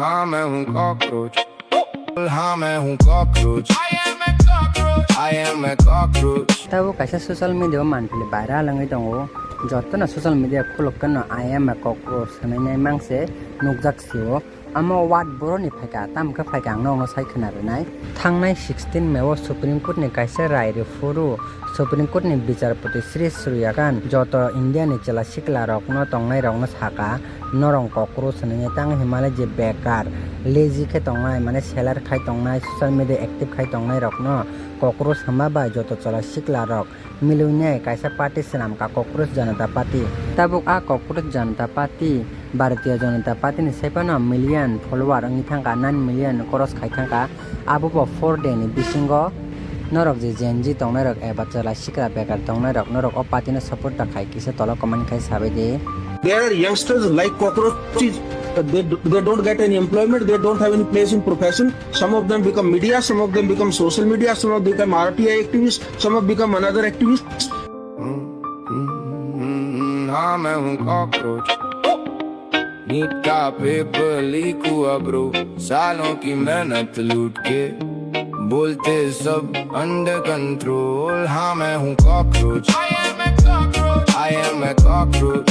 हाँ मैं हूँ कॉकरोच, हाँ मैं हूँ cockroach, I am a cockroach. Tahu kaisa social media manpili viral langai tongo jotto social media khulokkan I am a cockroach sanai mangse nukjak sio amo wat boroni phaika tamkha phaika no sai khana renai thangnai 16 May Supreme Court ni kaisa rai refuru Supreme Court ni বিচারপতি Sri Suryakan joto India ni chela sikla rok no tongnai rok no saka norong cockroach sanai tang himalay je bekar lazy khe tongnai mane seller khai tongnai social media active khai tongnai rok no cockroach hama bai joto chela sikla rok milune kaisa party senam ka Cockroach Janta Party tabuk a Cockroach Janta Party Bharatiya Janata Party ni sepano million follower ang thangka 9 million cross khai thangka abo 4 day ni bisingo norok je genji tongnai rok eba chela sikra bekar tongnai rok norok o party na support ta khai kisa tolo comment khai sabe de. There are youngsters like cockroaches. They don't get any employment. They don't have any place in profession. Some of them become media. Some of them become social media. Some of them become RTI activists. Some have become another activists. हाँ मैं हूँ cockroach, NEET का paper leak हुआ bro, सालों की मेहनत लूट के बोलते सब अंडर कंट्रोल. हाँ मैं हूँ cockroach, I am a cockroach.